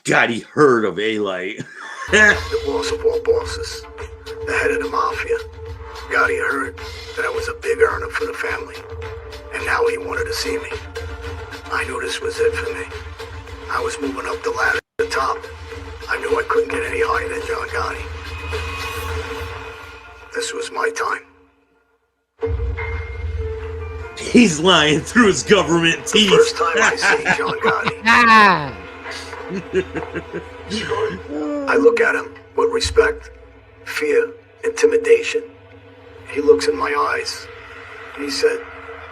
God, he heard of A-Light. The boss of all bosses. The head of the mafia. Gotti heard that I was a big earner for the family. And now he wanted to see me. I knew this was it for me. I was moving up the ladder to the top. I knew I couldn't get any higher than John Gotti. This was my time. He's lying through his government teeth. The first time I see John Gotti. I look at him with respect, fear, intimidation. He looks in my eyes and he said,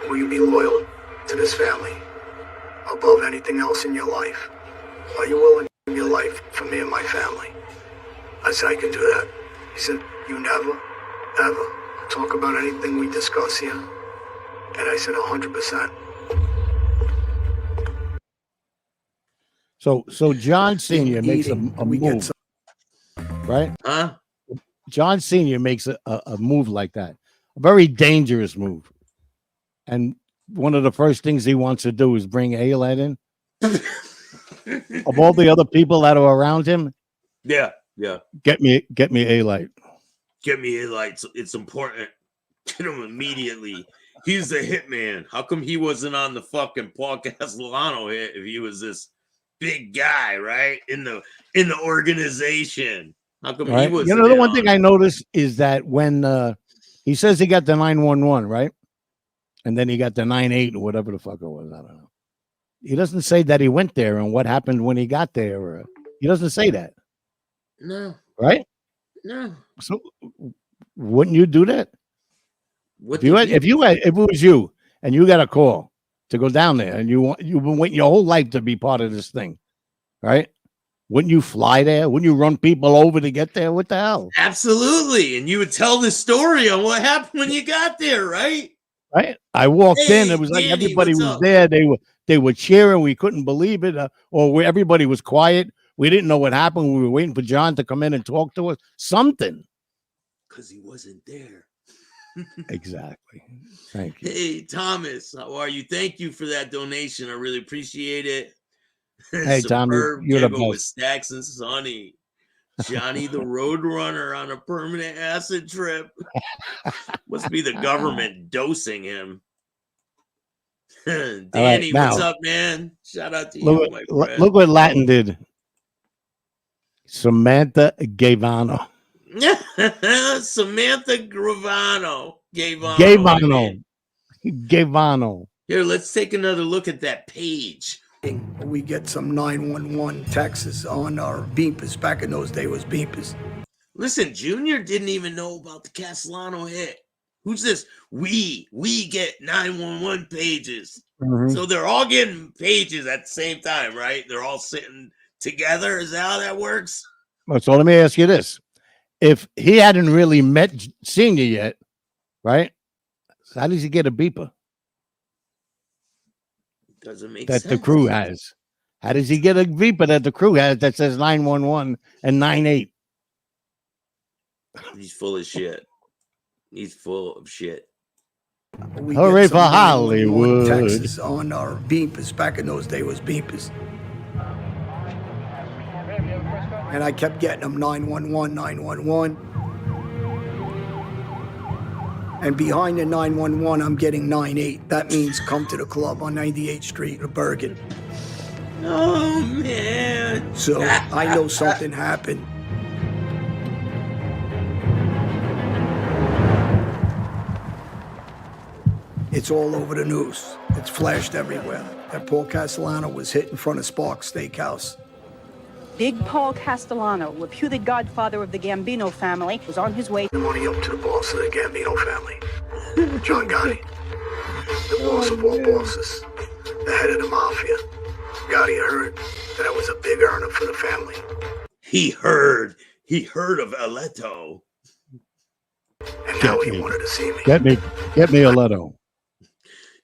will you be loyal to this family above anything else in your life? Are you willing to give your life for me and my family? I said, I can do that. He said, you never, ever talk about anything we discuss here? And I said, 100%. So John Sr. makes a move, right? Huh? John Sr. makes a move like that, a very dangerous move. And one of the first things he wants to do is bring A-Light in. Of all the other people that are around him, yeah. Get me A-Light. Get me A-Light. It's important. Get him immediately. He's the hitman. How come he wasn't on the fucking Paul Castellano hit if he was this big guy, right? In the organization. How come he was? You know, the one thing I noticed is that when he says he got the 911, right? And then he got the 98 or whatever the fuck it was. I don't know. He doesn't say that he went there and what happened when he got there. Or, he doesn't say that. No. Right? No. So wouldn't you do that? If it was you and you got a call to go down there and you've been waiting your whole life to be part of this thing, right? Wouldn't you fly there? Wouldn't you run people over to get there? What the hell? Absolutely. And you would tell the story on what happened when you got there, right? Right. I walked in. It was like everybody was there. They were cheering. We couldn't believe it. Everybody was quiet. We didn't know what happened. We were waiting for John to come in and talk to us. Something. Because he wasn't there. Exactly. Thank you. Hey, Thomas, how are you? Thank you for that donation. I really appreciate it. Hey, Tommy, you're the best. With Staxx and Sonny. Johnny the Roadrunner on a permanent acid trip. Must be the government dosing him. Danny, right, now, what's up, man? Shout out to you, my friend. Look what Latin did. Samantha Gavano. Samantha Gravano. Gavano. Here, let's take another look at that page. We get some 911 texts on our beepers. Back in those days, it was beepers. Listen, Junior didn't even know about the Castellano hit. Who's this? We get 911 pages. Mm-hmm. So they're all getting pages at the same time, right? They're all sitting together. Is that how that works? Well, so let me ask you this. If he hadn't really met Senior yet, right? So how does he get a beeper? Doesn't make sense. That the crew has. How does he get a beeper that the crew has that says 911 and 98? He's full of shit. He's full of shit. Hooray for Hollywood. Texas on our beepers. Back in those days, it was beepers. And I kept getting them 911, 911. And behind the 911, I'm getting 98. That means come to the club on 98th Street or Bergen. Oh, man. So I know something happened. It's all over the news. It's flashed everywhere that Paul Castellano was hit in front of Sparks Steakhouse. Big Paul Castellano, reputed godfather of the Gambino family, was on his way. Money up to the boss of the Gambino family, John Gotti, the boss of all bosses, the head of the mafia. Gotti heard that I was a big earner for the family. He heard of Aleto. And now he wanted to see me. Get me Aleto.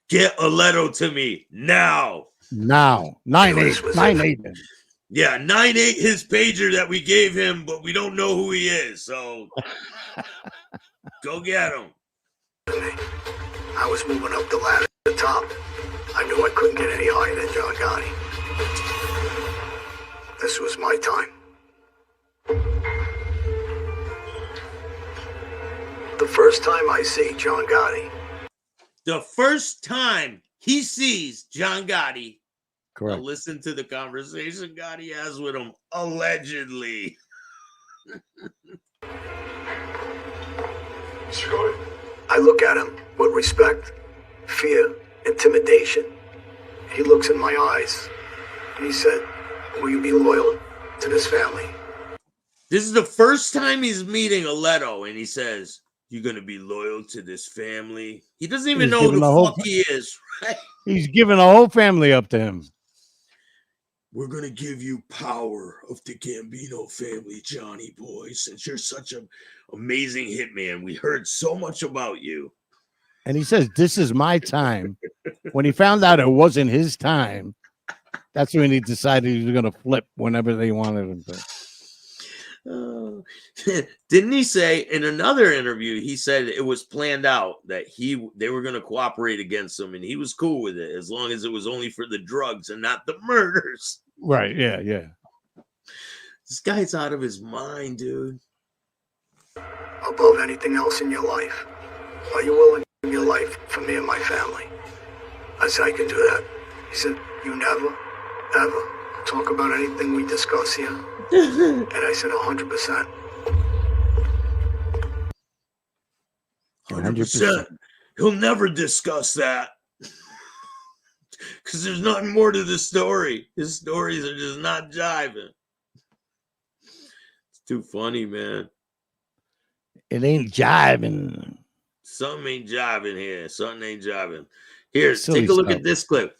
Get Aleto to me now. Now. 9-8. Yeah, 9-8 his pager that we gave him, but we don't know who he is. So go get him. I was moving up the ladder to the top. I knew I couldn't get any higher than John Gotti. This was my time. The first time I see John Gotti. The first time he sees John Gotti. Correct. Now listen to the conversation Gotti has with him, allegedly. Mr. Gotti. I look at him with respect, fear, intimidation. He looks in my eyes and he said, will you be loyal to this family? This is the first time he's meeting Aleto, and he says, you're going to be loyal to this family. He doesn't even know who the fuck he is, right? He's giving the whole family up to him. We're going to give you power of the Gambino family, Johnny boy, since you're such an amazing hitman. We heard so much about you. And he says, this is my time. When he found out it wasn't his time, that's when he decided he was going to flip whenever they wanted him to. Didn't he say in another interview, he said it was planned out that they were going to cooperate against him, and he was cool with it as long as it was only for the drugs and not the murders. Right. Yeah. This guy's out of his mind, dude. Above anything else in your life, are you willing to give your life for me and my family? I said, I can do that. He said, you never, ever talk about anything we discuss here? And I said, 100%. 100%. He'll never discuss that. Because there's nothing more to the story. His stories are just not jiving. It's too funny, man. It ain't jiving. Something ain't jiving here. Something ain't jiving. Here, Silly take a look stuff. at this clip.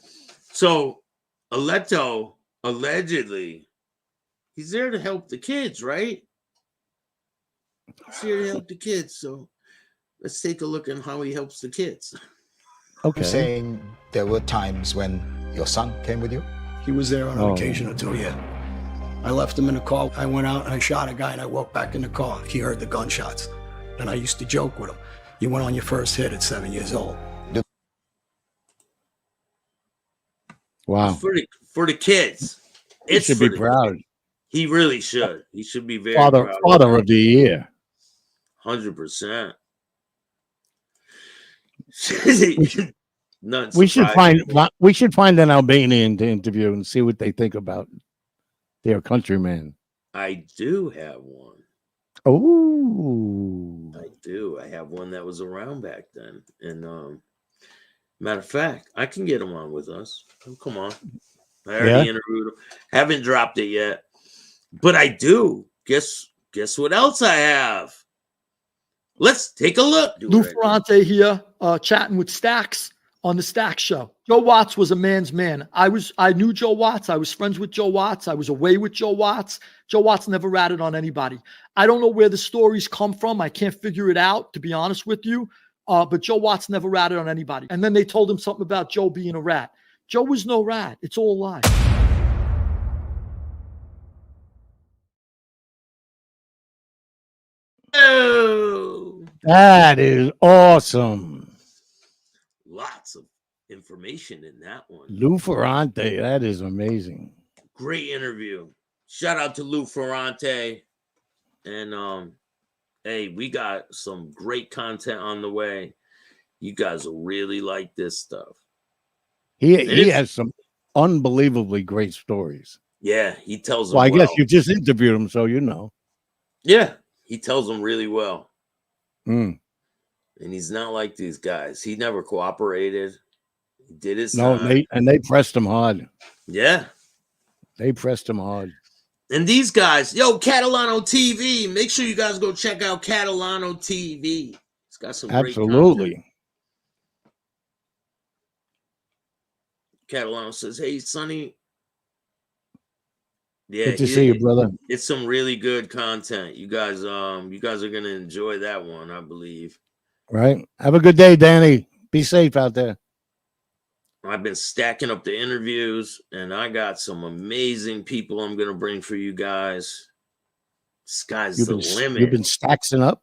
So, Aleto, allegedly, he's there to help the kids, right? He's here to help the kids. So, let's take a look at how he helps the kids. Okay. You're saying there were times when your son came with you? He was there on an occasion or two, yeah. I left him in the car. I went out and I shot a guy and I walked back in the car. He heard the gunshots. And I used to joke with him. You went on your first hit at 7 years old. Wow. For the kids. He should be proud. He really should. He should be very Father proud. of the year. 100%. We should find an Albanian to interview and see what they think about their countryman. I do have one. Oh, I do. I have one that was around back then. And matter of fact, I can get him on with us. Oh, come on. I already interviewed him. Haven't dropped it yet. But I do. Guess what else I have? Let's take a look. Lou Ferrante here, chatting with Staxx on the Staxx show. Joe Watts was a man's man. I knew Joe Watts. I was friends with Joe Watts. I was away with Joe Watts. Joe Watts never ratted on anybody. I don't know where the stories come from. I can't figure it out, to be honest with you. But Joe Watts never ratted on anybody. And then they told him something about Joe being a rat. Joe was no rat. It's all a lie. Oh, that is awesome. Lots of information in that one. Lou Ferrante, that is amazing. Great interview. Shout out to Lou Ferrante. And Hey, we got some great content on the way. You guys will really like this stuff. He has some unbelievably great stories. Yeah, he tells them well. I guess well. you just interviewed him, so you know. Yeah, he tells them really well. Mm. And he's not like these guys. He never cooperated. He did his No, time. they pressed him hard. Yeah. They pressed him hard. And these guys, yo, Catalano TV. Make sure you guys go check out Catalano TV. It's got some great content. Absolutely. Catalano says, hey, Sonny. Yeah, good to see you, brother. It's some really good content. You guys are gonna enjoy that one, I believe. Right. Have a good day, Danny. Be safe out there. I've been stacking up the interviews, and I got some amazing people I'm gonna bring for you guys. Sky's the limit. You've been staxing up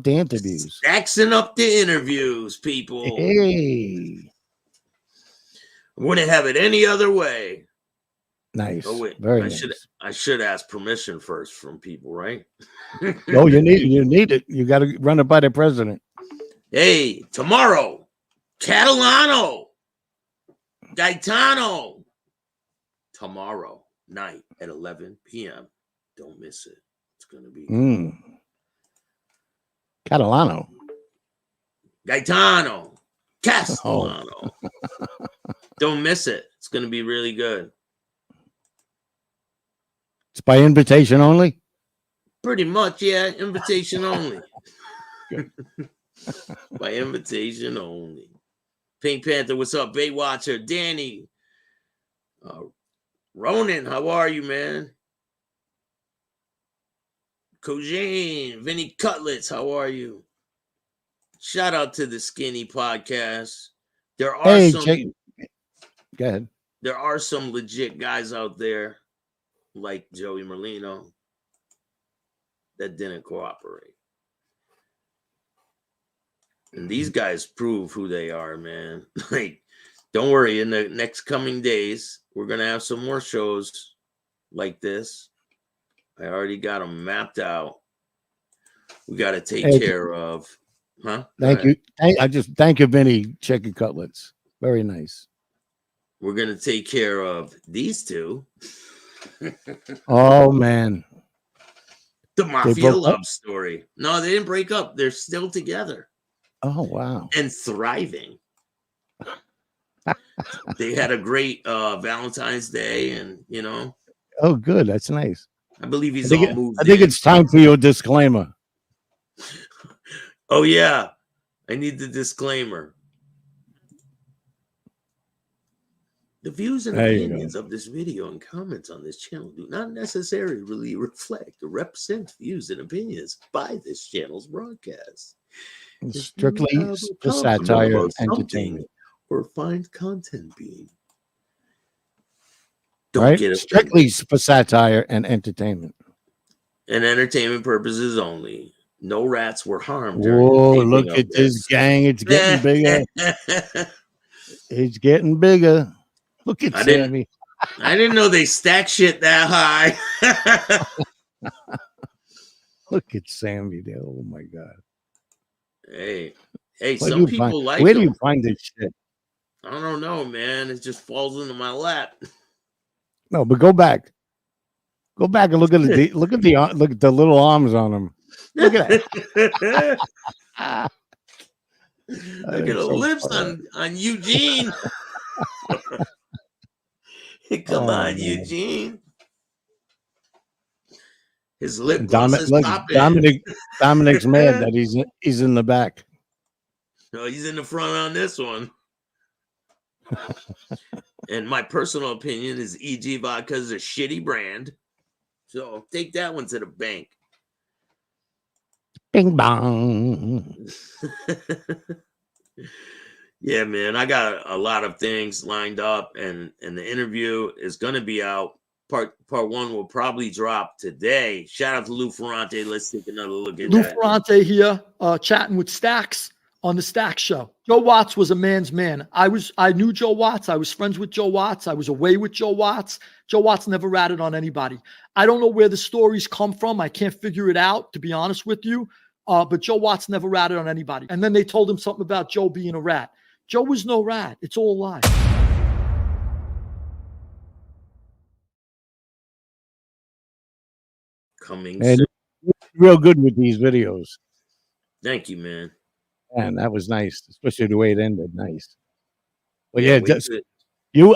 the interviews. Staxing up the interviews, people. Hey. Wouldn't have it any other way. Nice. Oh wait, Very nice. I should ask permission first from people, right? No, you need it. You got to run it by the president. Hey, tomorrow, Catalano, Gaetano. Tomorrow night at 11 p.m. Don't miss it. It's gonna be Catalano. Gaetano, Castellano. Don't miss it. It's gonna be really good. It's by invitation only? Pretty much, yeah. Invitation only. By invitation only. Pink Panther, what's up? Baywatcher, Danny. Ronan, how are you, man? Kojane, Vinny Cutlets, how are you? Shout out to the Skinny Podcast. There are Go ahead. There are some legit guys out there, like Joey Merlino, that didn't cooperate. And these guys prove who they are, man. Like, don't worry, in the next coming days, we're going to have some more shows like this. I already got them mapped out. We got to take care of. Huh? Thank you. Thank you, Vinny Chicken Cutlets. Very nice. We're going to take care of these two. Oh, man. The Mafia love story. No, they didn't break up. They're still together. Oh, wow. And thriving. They had a great Valentine's Day, and, you know. Oh, good. That's nice. I believe he's all moved I think it's time for your disclaimer. Oh, yeah. I need the disclaimer. The views and opinions of this video and comments on this channel do not necessarily reflect or represent views and opinions by this channel's broadcast. It's strictly for satire and entertainment. Or find content being. Don't get it. Strictly for satire and entertainment. And entertainment purposes only. No rats were harmed. Whoa, look at this gang. It's getting bigger. It's getting bigger. Look at Sammy. I didn't know they stack shit that high. Look at Sammy there. Oh my God. Hey, some people like where do you find this shit? I don't know, man. It just falls into my lap. No, but go back. Go back and look at the little arms on him. Look at that. Look at the lips on Eugene. Come on, Eugene. His lip gloss is popping. Dominic's mad that he's in the back. No, he's in the front on this one. And my personal opinion is EG Vodka is a shitty brand. So take that one to the bank. Bing bong. Yeah, man, I got a lot of things lined up, and the interview is going to be out. Part one will probably drop today. Shout out to Lou Ferrante. Let's take another look at Lou that. Ferrante here, chatting with Staxx on the Staxx show. Joe Watts was a man's man. I knew Joe Watts. I was friends with Joe Watts. I was away with Joe Watts. Joe Watts never ratted on anybody. I don't know where the stories come from. I can't figure it out, to be honest with you. But Joe Watts never ratted on anybody. And then they told him something about Joe being a rat. Joe was no rat. It's all a lie. Coming and soon. Real good with these videos. Thank you, man. And that was nice, especially the way it ended. Nice. But Yeah, yeah, we just, could- you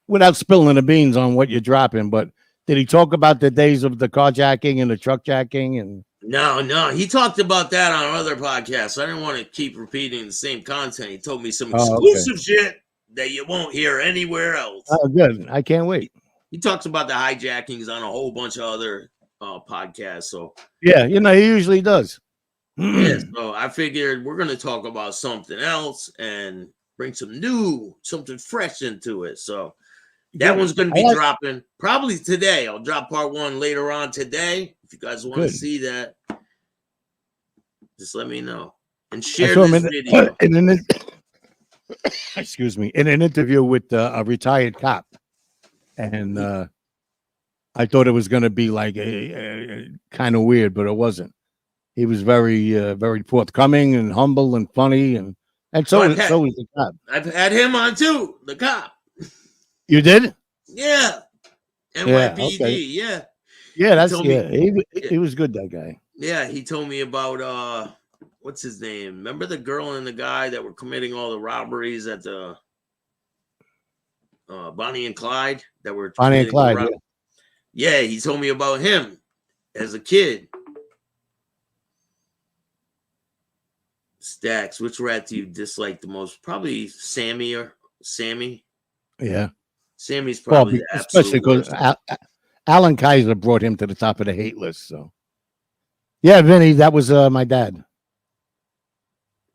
without spilling the beans on what you're dropping, but did he talk about the days of the carjacking and the truck jacking? And No, he talked about that on other podcasts. I didn't want to keep repeating the same content. He told me some exclusive shit that you won't hear anywhere else. Oh, good. I can't wait. He talks about the hijackings on a whole bunch of other podcasts. So Yeah, he usually does. yeah, so I figured we're gonna talk about something else and bring something fresh into it. So that one's gonna be dropping probably today. I'll drop part 1 later on today. If you guys want to see that, just let me know and share this video. Excuse me, in an interview with a retired cop, and I thought it was going to be like a kind of weird, but it wasn't. He was very, very forthcoming and humble and funny, and so is the cop. I've had him on too, the cop. You did? Yeah. NYPD, yeah. Yeah, he was good, that guy. Yeah, he told me about what's his name? Remember the girl and the guy that were committing all the robberies at the Bonnie and Clyde that were Bonnie and Clyde. Yeah, he told me about him as a kid. Staxx, which rat do you dislike the most? Probably Sammy. Yeah. Sammy's probably the especially because Alan Kaiser brought him to the top of the hate list. So, yeah, Vinny, that was my dad.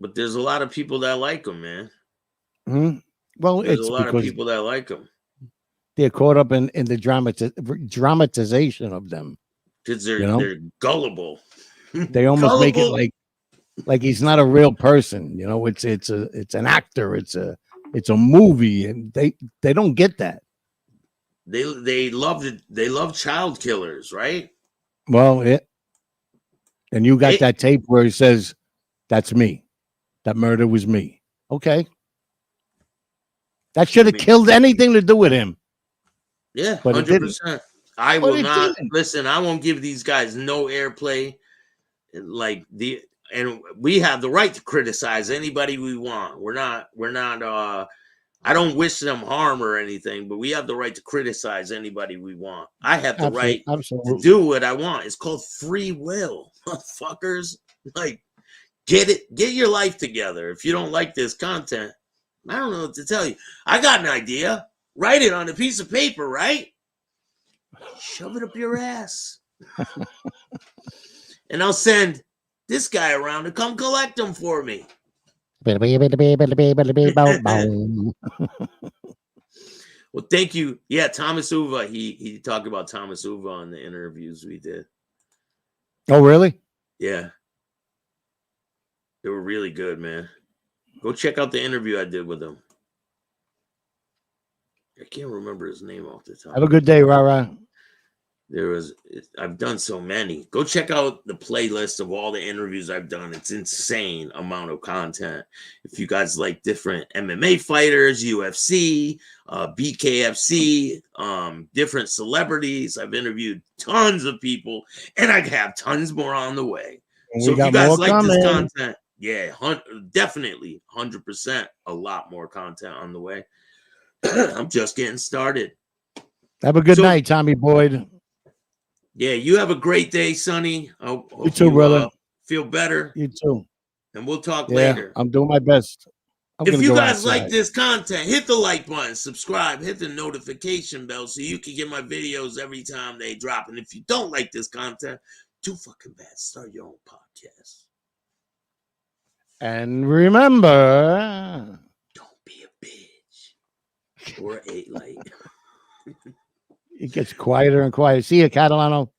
But there's a lot of people that like him, man. Mm-hmm. Well, there's it's a lot of people that like him. They're caught up in the dramatization of them because they're gullible. They almost make it like he's not a real person. It's an actor. It's a movie, and they don't get that. They love child killers, right? Well, and you got that tape where he says, "That's me. That murder was me." Okay, that should have killed anything to do with him. Yeah, but 100%. I will not listen. I won't give these guys no airplay. And we have the right to criticize anybody we want. We're not I don't wish them harm or anything, but we have the right to criticize anybody we want. I have the right to do what I want. It's called free will, motherfuckers. Get your life together. If you don't like this content, I don't know what to tell you. I got an idea. Write it on a piece of paper, right? Shove it up your ass. And I'll send this guy around to come collect them for me. Well, thank you. Yeah, Thomas Uva. He talked about Thomas Uva on the interviews we did. Oh, really? Yeah. They were really good, man. Go check out the interview I did with him. I can't remember his name off the top. Have a good day, Rara. I've done so many. Go check out the playlist of all the interviews I've done. It's insane amount of content. If you guys like different MMA fighters, UFC, BKFC, different celebrities, I've interviewed tons of people, and I have tons more on the way. So if you guys like this content, yeah, definitely 100%, a lot more content on the way. I'm just getting started. Have a good night, Tommy Boyd. Yeah, you have a great day, Sonny. Hope you too, brother. Feel better. You too. And we'll talk later. I'm doing my best. If you guys like this content, hit the like button, subscribe, hit the notification bell so you can get my videos every time they drop. And if you don't like this content, too fucking bad. Start your own podcast. And remember, don't be a bitch. Or 8 light. It gets quieter and quieter. See you, Catalano.